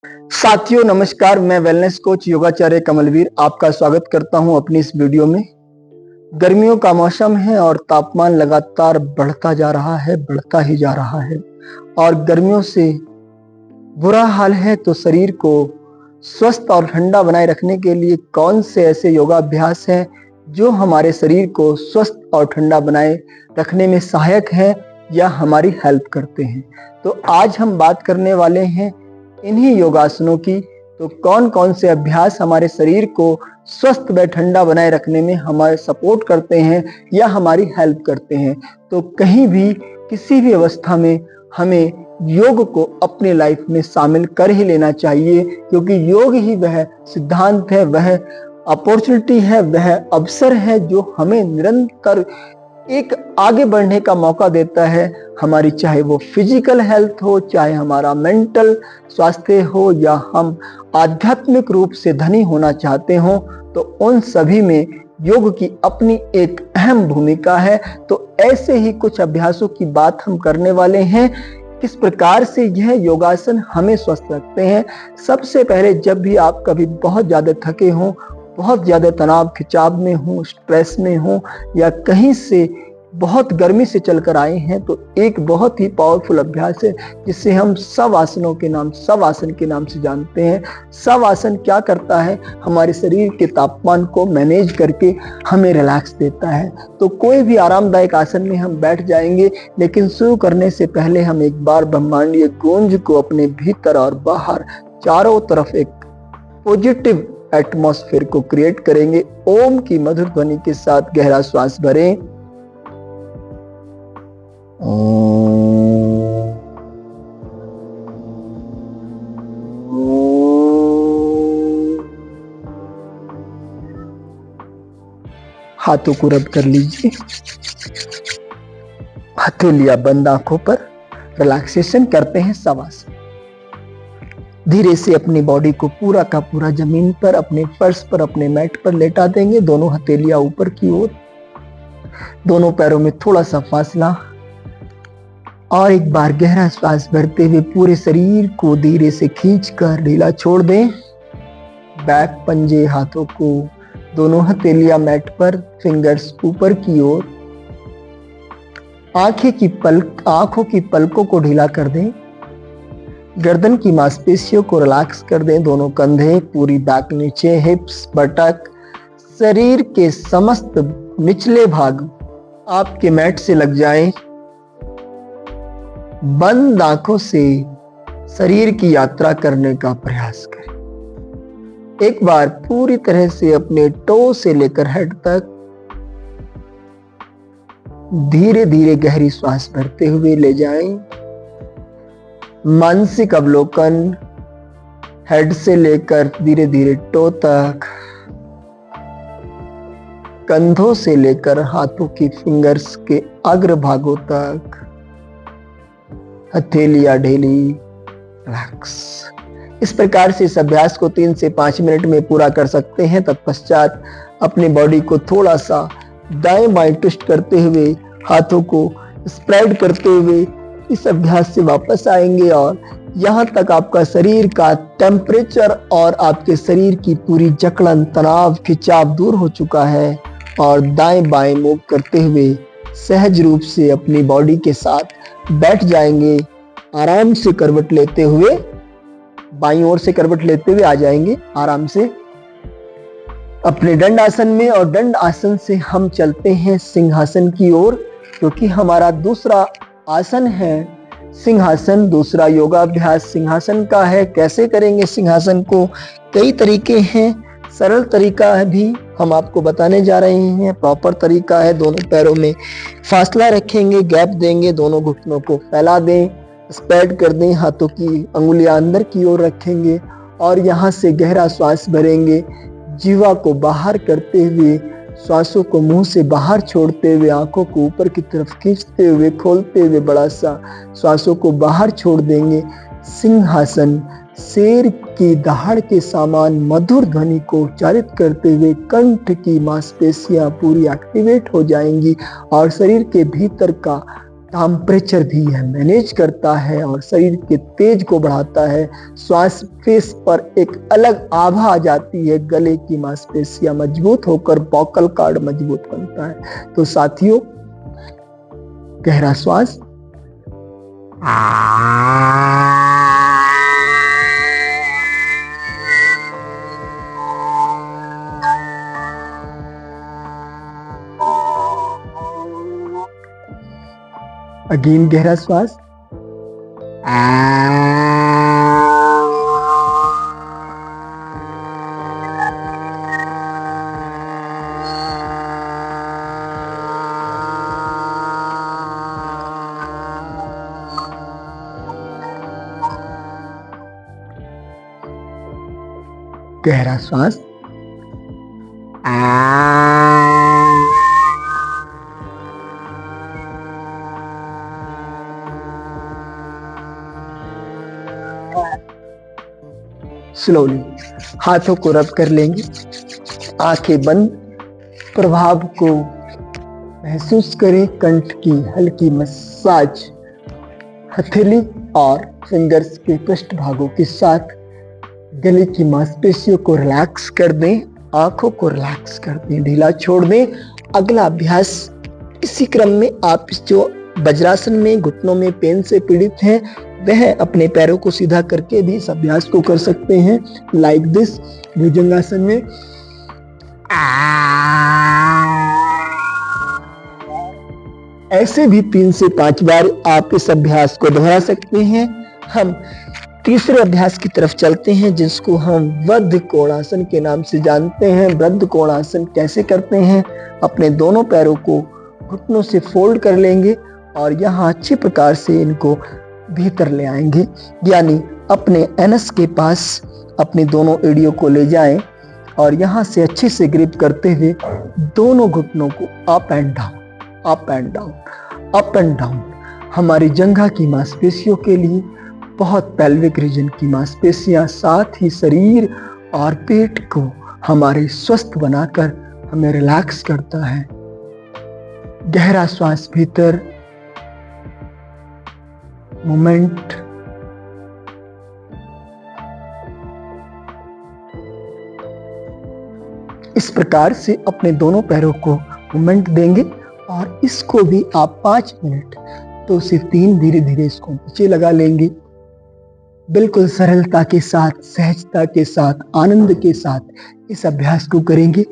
साथियों नमस्कार, मैं वेलनेस कोच योगाचार्य कमलवीर आपका स्वागत करता हूं अपनी इस वीडियो में। गर्मियों का मौसम है और तापमान लगातार बढ़ता जा रहा है, बढ़ता ही जा रहा है और गर्मियों से बुरा हाल है। तो शरीर को स्वस्थ और ठंडा बनाए रखने के लिए कौन से ऐसे योगाभ्यास हैं जो हमारे शरीर को स्वस्थ और ठंडा बनाए रखने में सहायक हैं या हमारी हेल्प करते हैं। तो आज हम बात करने वाले हैं इन्हीं योगासनों की। तो कौन कौन से अभ्यास हमारे शरीर को स्वस्थ व ठंडा बनाए रखने में हमारे सपोर्ट करते हैं या हमारी हेल्प करते हैं। तो कहीं भी किसी भी अवस्था में हमें योग को अपने लाइफ में शामिल कर ही लेना चाहिए, क्योंकि योग ही वह सिद्धांत है, वह अपॉर्चुनिटी है, वह अवसर है जो हमें निरंतर एक आगे बढ़ने का मौका देता है। हमारी चाहे वो फिजिकल हेल्थ हो, चाहे हमारा मेंटल स्वास्थ्य हो, या हम आध्यात्मिक रूप से धनी होना चाहते हो, तो उन सभी में योग की अपनी एक अहम भूमिका है। तो ऐसे ही कुछ अभ्यासों की बात हम करने वाले हैं, किस प्रकार से यह योगासन हमें स्वस्थ रखते हैं। सबसे पहले, जब भी आप कभी बहुत ज़्यादा थके हों, बहुत ज़्यादा तनाव खिंचाव में हो, स्ट्रेस में हो, या कहीं से बहुत गर्मी से चलकर आए हैं, तो एक बहुत ही पावरफुल अभ्यास है जिसे हम शवासनों के नाम शवासन के नाम से जानते हैं। शवासन क्या करता है, हमारे शरीर के तापमान को मैनेज करके हमें रिलैक्स देता है। तो कोई भी आरामदायक आसन में हम बैठ जाएंगे, लेकिन शुरू करने से पहले हम एक बार ब्रह्मांडीय गूंज को अपने भीतर और बाहर चारों तरफ एक पॉजिटिव एटमॉस्फेयर को क्रिएट करेंगे। ओम की मधुर ध्वनि के साथ गहरा श्वास भरें। हाथों को रब कर लीजिए, हथेलियां बंद, आंखों पर रिलैक्सेशन करते हैं। शवासन धीरे से अपनी बॉडी को पूरा का पूरा जमीन पर, अपने फर्श पर, अपने मैट पर लेटा देंगे। दोनों हथेलियां ऊपर की ओर, दोनों पैरों में थोड़ा सा फासला, और एक बार गहरा श्वास भरते हुए पूरे शरीर को धीरे से खींचकर ढीला छोड़ दें। बैक, पंजे, हाथों को, दोनों हथेलियां मैट पर, फिंगर्स ऊपर की ओर। आंखों की पलकों को ढीला कर दें। गर्दन की मांसपेशियों को रिलैक्स कर दें। दोनों कंधे, पूरी बैक नीचे, हिप्स, बटक, शरीर के समस्त निचले भाग आपके मैट से लग जाएं। बंद आंखों से शरीर की यात्रा करने का प्रयास करें। एक बार पूरी तरह से अपने टो से लेकर हेड तक धीरे धीरे गहरी श्वास भरते हुए ले जाएं। मानसिक अवलोकन, हेड से लेकर धीरे धीरे टो तक, कंधों से लेकर हाथों की फिंगर्स के अग्र भागों तक, हथेलियां ढीली, रिलैक्स। इस प्रकार से इस अभ्यास को 3 से 5 मिनट में पूरा कर सकते हैं। तत्पश्चात अपनी बॉडी को थोड़ा सा दाएं बाएं ट्विस्ट करते हुए, हाथों को स्प्रेड करते हुए इस अभ्यास से वापस आएंगे, और यहाँ तक आपका शरीर का टेम्परेचर और आपके शरीर की पूरी जकड़न, तनाव, खिंचाव दूर हो चुका है। और दाएं बाएं मूव करते हुए सहज रूप से अपनी बॉडी के साथ बैठ जाएंगे। आराम से करवट लेते हुए, बाईं ओर से करवट लेते हुए आ जाएंगे आराम से अपने दंड आसन में। और दंड आसन से हम चलते हैं सिंहासन की ओर, क्योंकि हमारा दूसरा आसन है सिंहासन। दूसरा योगाभ्यास सिंहासन का है। कैसे करेंगे सिंहासन को? कई तरीके हैं। सरल तरीका है भी हम आपको बताने जा रहे हैं। प्रॉपर तरीका है, दोनों पैरों में फासला रखेंगे, गैप देंगे, दोनों घुटनों को फैला दें, स्प्रेड कर दें, हाथों की अंगुलियां अंदर की ओर रखेंगे और यहाँ से गहरा श्वास भरेंगे। जीवा को बाहर करते हुए, श्वासों को मुंह से बाहर छोड़ते हुए, आंखों को ऊपर की तरफ खींचते हुए, खोलते हुए बड़ा सा श्वासों को बाहर छोड़ देंगे। सिंहासन शेर की दहाड़ के समान मधुर ध्वनि को उच्चारित करते हुए कंठ की मांसपेशियां पूरी एक्टिवेट हो जाएंगी और शरीर के भीतर का टेम्परेचर भी यह मैनेज करता है और शरीर के तेज को बढ़ाता है। श्वास फेस पर एक अलग आभा आ जाती है, गले की मांसपेशियां मजबूत होकर वोकल कॉर्ड मजबूत बनता है। तो साथियों, गहरा श्वास अगेन, गहरा श्वास गहरा श्वास स्लोली हाथों को रब कर लेंगे, आंखें बंद, प्रभाव को महसूस करें। कंठ की हल्की मसाज हथेली और फिंगर्स के पृष्ठ भागों के साथ गले की मांसपेशियों को रिलैक्स कर दें, आंखों को रिलैक्स कर दें, ढीला छोड़ दें। अगला अभ्यास इसी क्रम में आप जो वज्रासन में घुटनों में पेन से पीड़ित हैं, वह अपने पैरों को सीधा करके भी इस अभ्यास को कर सकते हैं, लाइक दिस। भुजंगासन में ऐसे भी 3 से 5 बार आप इस अभ्यास को दोहरा सकते हैं। हम तीसरे अभ्यास की तरफ चलते हैं, जिसको हम वृद्ध कोणासन के नाम से जानते हैं। वृद्ध कोणासन कैसे करते हैं? अपने दोनों पैरों को घुटनों से फोल्ड कर लेंगे और यहाँ अच्छे प्रकार से इनको भीतर ले आएंगे, यानी अपने एनस के पास अपने दोनों एड़ियों को ले जाएं और यहाँ से अच्छे से ग्रिप करते हुए दोनों घुटनों को up and down, up and down, up and down. हमारी जंघा की मांसपेशियों के लिए, बहुत पेल्विक रीजन की मांसपेशियां, साथ ही शरीर और पेट को हमारे स्वस्थ बनाकर हमें रिलैक्स करता है। गहरा श्वास भीतर, मोमेंट इस प्रकार से अपने दोनों पैरों को मोमेंट देंगे और इसको भी आप 5 मिनट 2 से 3 धीरे धीरे इसको नीचे लगा लेंगे। बिल्कुल सरलता के साथ, सहजता के साथ, आनंद के साथ इस अभ्यास को करेंगे।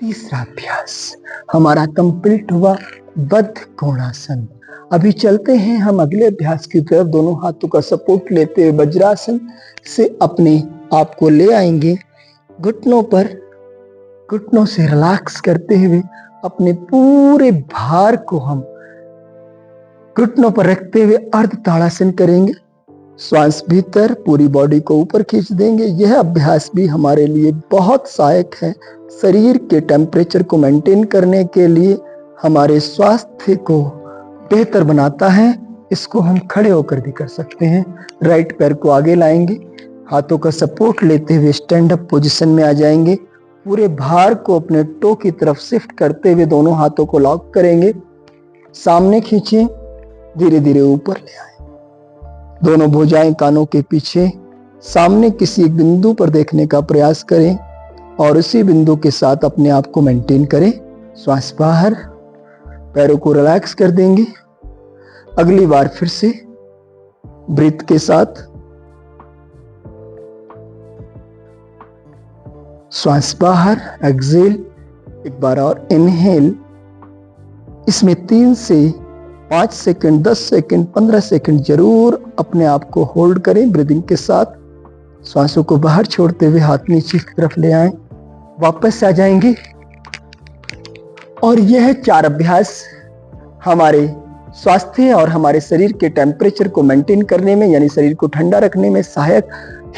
तीसरा अभ्यास हमारा कंप्लीट हुआ, बद्ध कोणासन। अभी चलते हैं हम अगले अभ्यास की तरफ। दोनों हाथों का सपोर्ट लेते हुए वज्रासन से अपने आप को ले आएंगे घुटनों पर। घुटनों से रिलैक्स करते हुए अपने पूरे भार को हम घुटनों पर रखते हुए अर्ध ताड़ासन करेंगे। श्वास भीतर, पूरी बॉडी को ऊपर खींच देंगे। यह अभ्यास भी हमारे लिए बहुत सहायक है। शरीर के टेम्परेचर को मेंटेन करने के लिए, हमारे स्वास्थ्य को बेहतर बनाता है। इसको हम खड़े होकर भी कर सकते हैं। राइट पैर को आगे लाएंगे, हाथों का सपोर्ट लेते हुए स्टैंड अप पोजीशन में आ जाएंगे। पूरे भार को अपने टो की तरफ शिफ्ट करते हुए दोनों हाथों को लॉक करेंगे, सामने खींचें, धीरे धीरे ऊपर ले आए। दोनों भुजाएं कानों के पीछे, सामने किसी एक बिंदु पर देखने का प्रयास करें और उसी बिंदु के साथ अपने आप को मेंटेन करें। श्वास बाहर, पैरों को रिलैक्स कर देंगे। अगली बार फिर से ब्रीथ के साथ श्वास बाहर, एक्सेल, एक बार और इनहेल। इसमें 3 से 5 सेकंड, 10 सेकंड, 15 सेकंड जरूर अपने आप को होल्ड करें ब्रीदिंग के साथ। श्वासों को बाहर छोड़ते हुए हाथ नीचे की तरफ ले आएं, वापस आ जाएंगे। और यह 4 अभ्यास हमारे स्वास्थ्य और हमारे शरीर के टेम्परेचर को मेंटेन करने में, यानी शरीर को ठंडा रखने में सहायक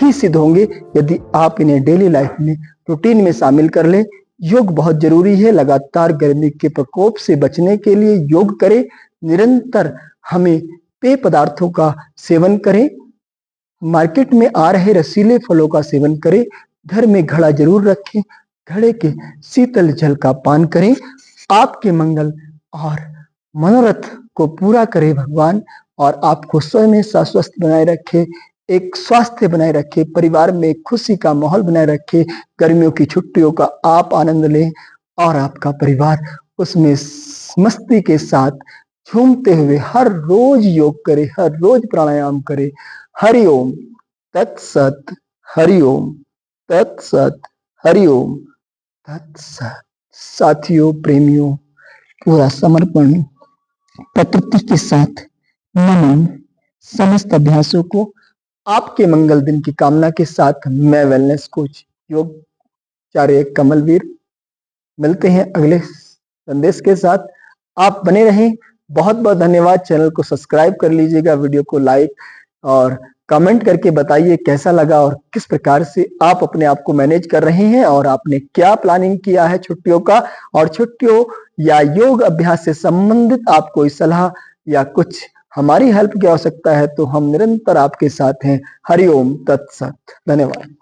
ही सिद्ध होंगे यदि आप इन्हें डेली लाइफ में रूटीन में शामिल कर लें। योग बहुत जरूरी है। लगातार गर्मी के प्रकोप से बचने के लिए योग करें। निरंतर हमें पेय पदार्थों का सेवन करें। मार्केट में आ रहे रसीले फलों का सेवन करें। घर में घड़ा जरूर रखें, घड़े के शीतल जल का पान करें। आपके मंगल और मनोरथ को पूरा करे भगवान, और आपको स्वयं स्वस्थ बनाए रखे, एक स्वास्थ्य बनाए रखे, परिवार में खुशी का माहौल बनाए रखे। गर्मियों की छुट्टियों का आप आनंद लें और आपका परिवार उसमें मस्ती के साथ झूमते हुए हर रोज योग करे, हर रोज प्राणायाम करे। हरिओम तत्सत, हरिओम तत्सत, हरिओम तत्सत। साथियों, प्रेमियों, पूरा समर्पण प्रकृति के साथ नमन। समस्त अभ्यासों को आपके मंगल दिन की कामना के साथ मैं वेलनेस कोच योगाचार्य कमलवीर मिलते हैं अगले संदेश के साथ। आप बने रहें। बहुत बहुत धन्यवाद। चैनल को सब्सक्राइब कर लीजिएगा, वीडियो को लाइक और कमेंट करके बताइए कैसा लगा और किस प्रकार से आप अपने आप को मैनेज कर रहे हैं और आपने क्या प्लानिंग किया है छुट्टियों का। और छुट्टियों या योग अभ्यास से संबंधित आप कोई सलाह या कुछ हमारी हेल्प की आवश्यकता है तो हम निरंतर आपके साथ हैं। हरिओम तत्सत। धन्यवाद।